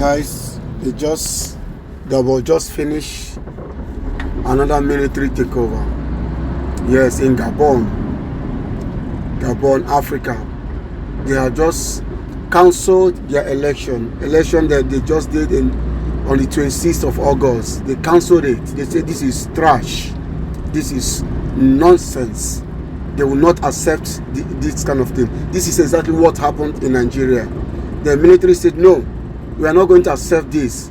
Guys, Gabon just finished another military takeover. Yes, in Gabon, Africa. They have just cancelled their election that they just did on the 26th of August. They cancelled it. They said this is trash. This is nonsense. They will not accept this kind of thing. This is exactly what happened in Nigeria. The military said, no, we are not going to accept this.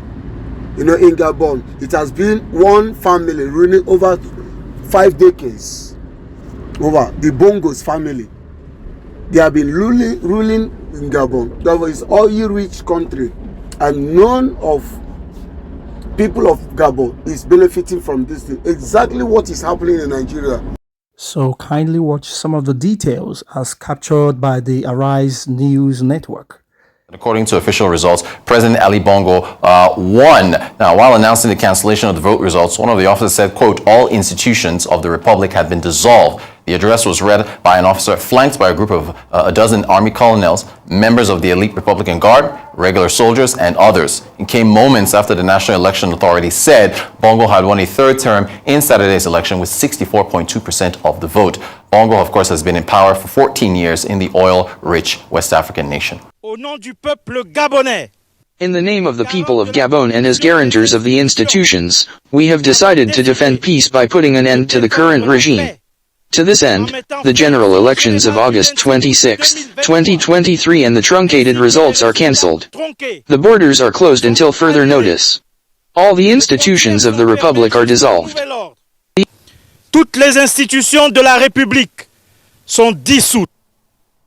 In Gabon, it has been one family ruling over 5 decades. Over the Bongos family. They have been ruling in Gabon. Gabon is an oil-rich country, and none of people of Gabon is benefiting from this thing. Exactly what is happening in Nigeria. So kindly watch some of the details as captured by the Arise News Network. According to official results, President Ali Bongo won. Now, while announcing the cancellation of the vote results, one of the officers said, quote, all institutions of the republic had been dissolved. The address was read by an officer flanked by a group of a dozen army colonels, members of the elite Republican Guard, regular soldiers, and others. It came moments after the National Election Authority said Bongo had won a 3rd term in Saturday's election with 64.2% of the vote. Bongo, of course, has been in power for 14 years in the oil-rich West African nation. Au nom du peuple gabonais. In the name of the people of Gabon and as guarantors of the institutions, we have decided to defend peace by putting an end to the current regime. To this end, the general elections of August 26, 2023 and the truncated results are cancelled. The borders are closed until further notice. All the institutions of the Republic are dissolved. Toutes les institutions de la République sont dissoutes.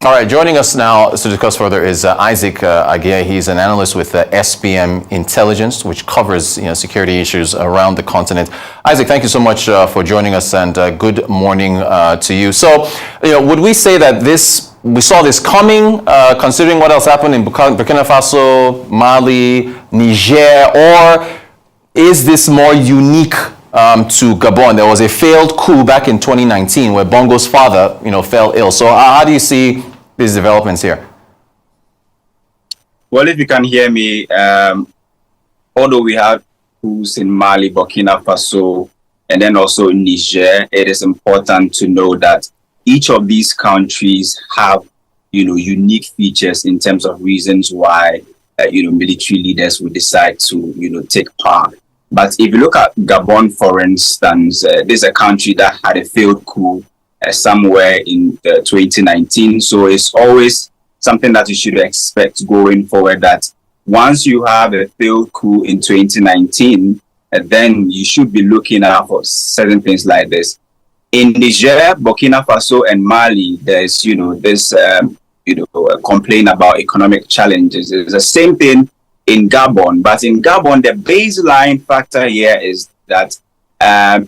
All right, joining us now to discuss further is Isaac Aguirre. He's an analyst with SPM Intelligence, which covers security issues around the continent. Isaac, thank you so much for joining us, and good morning to you. So, would we say that we saw this coming, considering what else happened in Burkina Faso, Mali, Niger, or is this more unique to Gabon? There was a failed coup back in 2019 where Bongo's father, fell ill. So how do you see these developments here? Well, if you can hear me, although we have coups in Mali, Burkina Faso, and then also Niger, it is important to know that each of these countries have, unique features in terms of reasons why, military leaders would decide to, take power. But if you look at Gabon, for instance, this is a country that had a failed coup somewhere in 2019. So it's always something that you should expect going forward, that once you have a failed coup in 2019, then you should be looking out for certain things like this. In Niger, Burkina Faso, and Mali, there's, this, complaint about economic challenges. It's the same thing in Gabon, but in Gabon, the baseline factor here is that,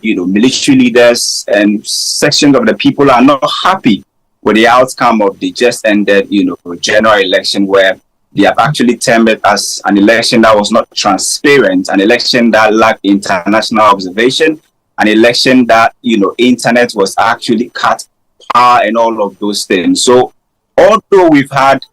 military leaders and sections of the people are not happy with the outcome of the just ended, general election, where they have actually termed it as an election that was not transparent, an election that lacked international observation, an election that, internet was actually cut, power, and all of those things. So, although we've had,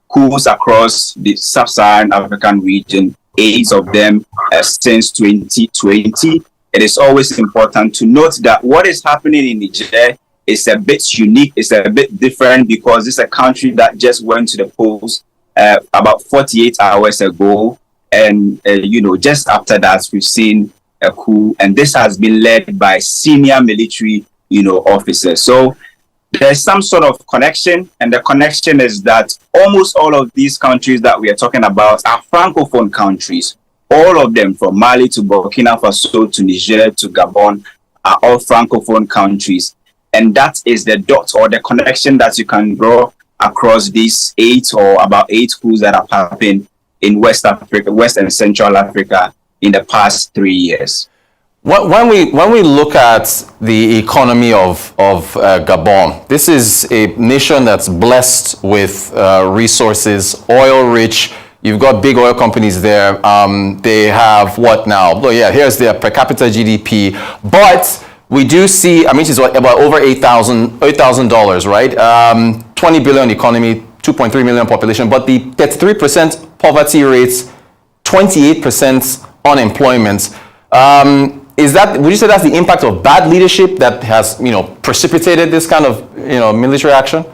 coups across the sub-Saharan African region, 8 of them since 2020. It is always important to note that what is happening in Niger is a bit unique, it's a bit different, because it's a country that just went to the polls about 48 hours ago. And, just after that, we've seen a coup, and this has been led by senior military, officers. So there's some sort of connection, and the connection is that almost all of these countries that we are talking about are francophone countries. All of them, from Mali to Burkina Faso to Niger to Gabon, are all francophone countries. And that is the dot or the connection that you can draw across these 8 or about 8 coups that have happened in West Africa, West and Central Africa in the past 3 years. When we look at the economy of Gabon, this is a nation that's blessed with resources, oil-rich. You've got big oil companies there. They have what now? Oh yeah, here's their per capita GDP. But we do see, it's about over $8,000, right? 20 billion economy, 2.3 million population. But the 33% poverty rates, 28% unemployment. Is that, would you say that's the impact of bad leadership that has, precipitated this kind of, military action?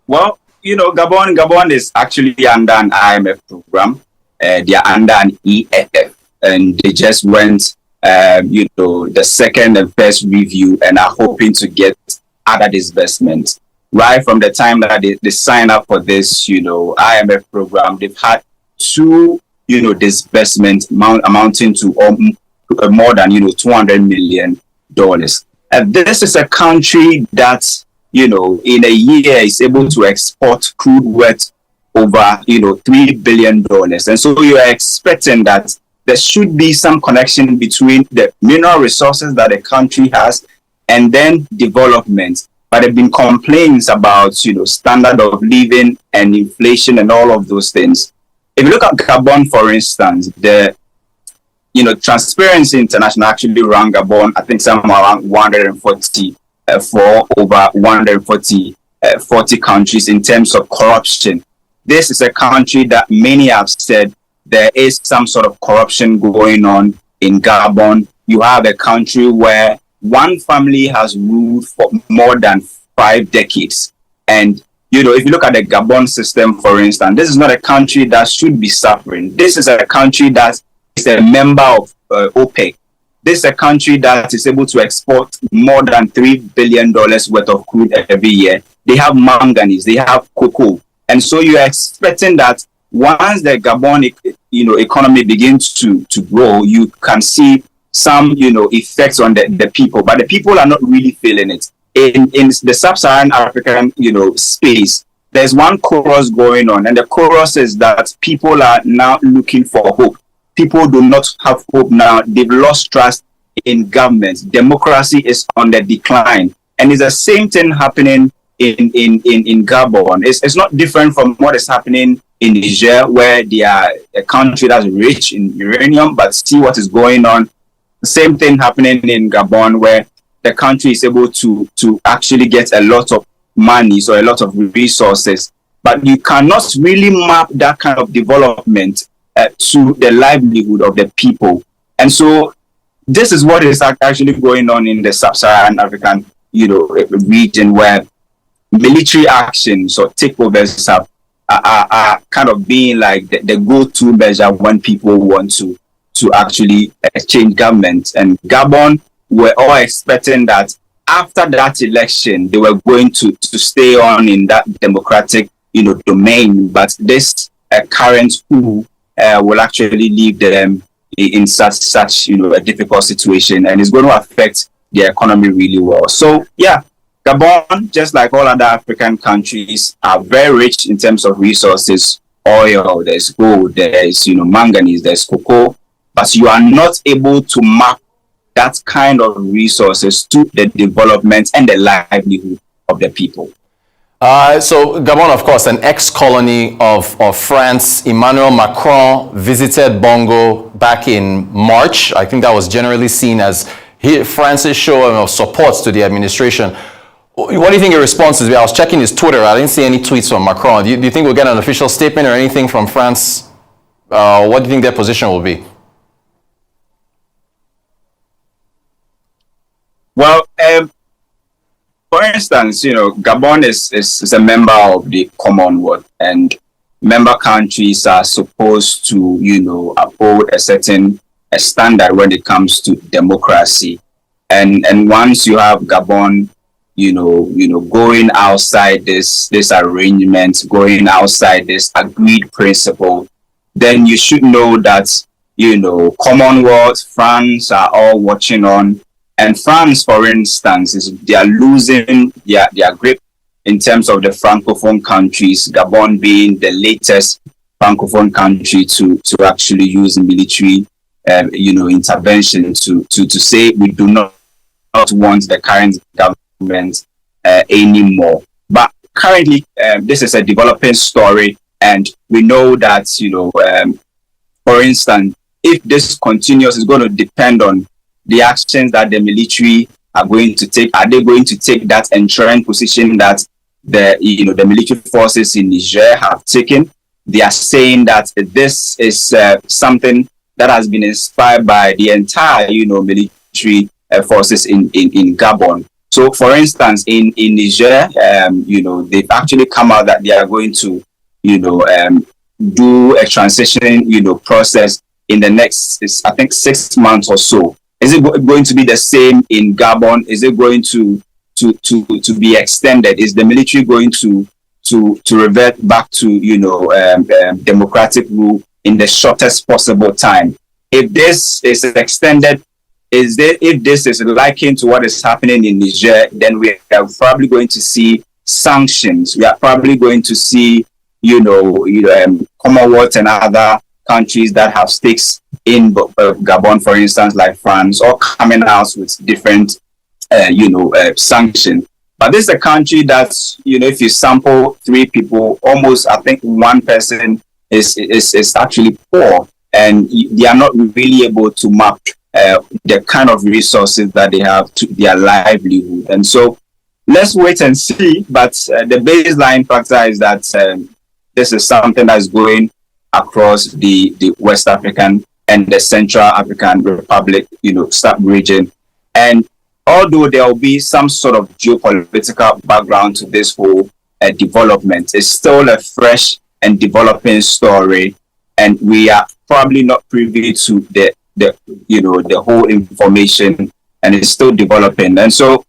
Well, Gabon is actually under an IMF program. They are under an EFF, and they just went, the second and first review, and are hoping to get other disbursements. Right from the time that they sign up for this, IMF program, they've had two, disbursements amounting to more than, $200 million. And this is a country that, in a year is able to export crude worth over, $3 billion. And so you are expecting that there should be some connection between the mineral resources that the country has and then development. But there have been complaints about, standard of living and inflation and all of those things. If you look at Gabon, for instance, the Transparency International actually ran Gabon, I think somewhere around 140 for over 140 countries in terms of corruption. This is a country that many have said there is some sort of corruption going on in Gabon. You have a country where one family has ruled for more than 5 decades. And, if you look at the Gabon system, for instance, this is not a country that should be suffering. This is a country that is a member of OPEC. This is a country that is able to export more than $3 billion worth of crude every year. They have manganese, they have cocoa. And so you are expecting that once the Gabon economy begins to grow, you can see some effects on the people, but the people are not really feeling it. In the sub-Saharan African space, there's one chorus going on, and the chorus is that people are now looking for hope. People do not have hope now. They've lost trust in government. Democracy is on the decline, and it's the same thing happening in Gabon. It's not different from what is happening in Niger, where they are a country that's rich in uranium, but see what is going on. The same thing happening in Gabon, where the country is able to actually get a lot of money, so a lot of resources, but you cannot really map that kind of development to the livelihood of the people. And so this is what is actually going on in the sub-Saharan African region, where military actions or takeovers are kind of being like the go-to measure when people want to actually change government. And Gabon, we're all expecting that after that election, they were going to stay on in that democratic domain. But this current coup will actually leave them in such a difficult situation, and it's going to affect their economy really well. So yeah, Gabon, just like all other African countries, are very rich in terms of resources. Oil, there's gold, there's manganese, there's cocoa, but you are not able to map that kind of resources to the development and the livelihood of the people. So Gabon, of course, an ex-colony of France. Emmanuel Macron visited Bongo back in March. I think that was generally seen as France's show of support to the administration. What do you think your response is? I was checking his Twitter. I didn't see any tweets from Macron. Do you think we'll get an official statement or anything from France? What do you think their position will be? Well, for instance, Gabon is a member of the Commonwealth, and member countries are supposed to, uphold a certain standard when it comes to democracy. And once you have Gabon, going outside this arrangement, going outside this agreed principle, then you should know that, Commonwealth, France are all watching on. And France, for instance, they are losing their grip in terms of the Francophone countries, Gabon being the latest Francophone country to actually use military, intervention to say we do not want the current government anymore. But currently, this is a developing story, and we know that, for instance, if this continues, it's going to depend on the actions that the military are going to take. Are they going to take that ensuring position that the military forces in Niger have taken. They are saying that this is something that has been inspired by the entire, military forces in Gabon. So, for instance, in Niger, they've actually come out that they are going to, do a transition, process in the next, I think, 6 months or so. Is it going to be the same in Gabon? Is it going to be extended? Is the military going to revert back to democratic rule in the shortest possible time? If this is extended, if this is likened to what is happening in Niger, then we are probably going to see sanctions. We are probably going to see Commonwealth and other countries that have stakes in Gabon, for instance, like France, all coming out with different sanctions. But this is a country that's, if you sample 3 people, almost, I think, 1 person is actually poor, and they are not really able to map the kind of resources that they have to their livelihood. And so let's wait and see. But the baseline factor is that this is something that's going across the West African and the Central African Republic, sub-region. And although there will be some sort of geopolitical background to this whole development, it's still a fresh and developing story, and we are probably not privy to the whole information, and it's still developing. And so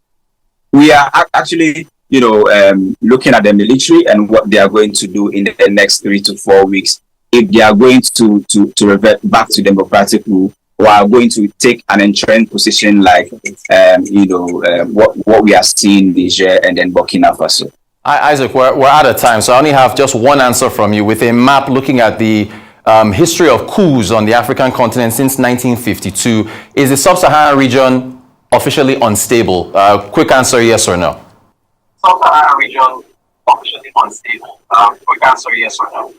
we are actually looking at the military and what they are going to do in the next 3 to 4 weeks, if they are going to revert back to democratic rule, or are going to take an entrenched position like what we are seeing in Niger and then Burkina Faso. Isaac, we're out of time, so I only have just one answer from you. With a map looking at the history of coups on the African continent since 1952, is the sub-Saharan region officially unstable? Quick answer, yes or no? Sub-Saharan region officially unstable. Quick answer, yes or no?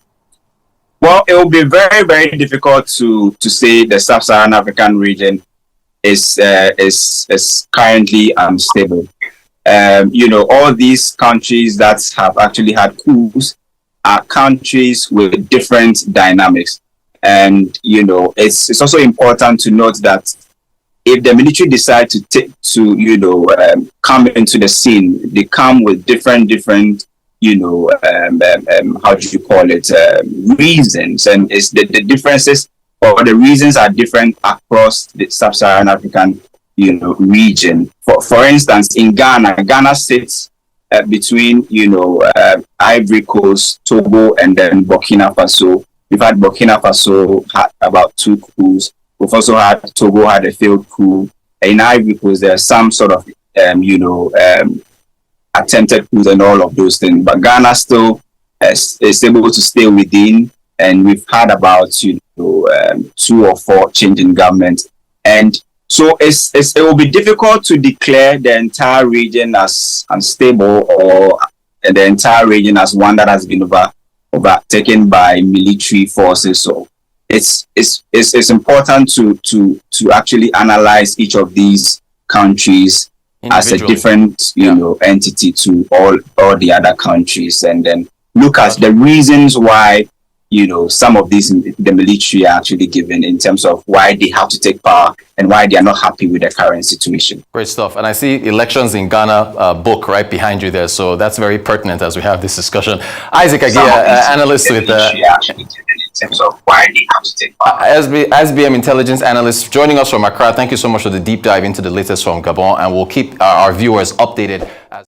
Well, it will be very, very difficult to say the sub-Saharan African region is currently unstable. All these countries that have actually had coups are countries with different dynamics. And, it's also important to note that if the military decide to come into the scene, they come with different how do you call it, reasons, and it's the differences or the reasons are different across the sub-Saharan African region. For instance, in Ghana sits between Ivory Coast, Togo, and then Burkina Faso. We've had Burkina Faso had about 2 coups. We've also had Togo had a failed coup. In Ivory Coast, there's some sort of attempted coups and all of those things, but Ghana still is able to stay within, and we've had about 2 or 4 change in government, and so it will be difficult to declare the entire region as unstable or the entire region as one that has been overtaken by military forces. So it's important to actually analyze each of these countries as a different entity to all the other countries, and then look at the reasons why some of these the military are actually given in terms of why they have to take power and why they are not happy with the current situation. Great stuff. And I see elections in Ghana book right behind you there, so that's very pertinent as we have this discussion. Isaac Agia, analyst with in terms of why they have to take part. SBM intelligence analyst joining us from Accra. Thank you so much for the deep dive into the latest from Gabon, and we'll keep our viewers updated as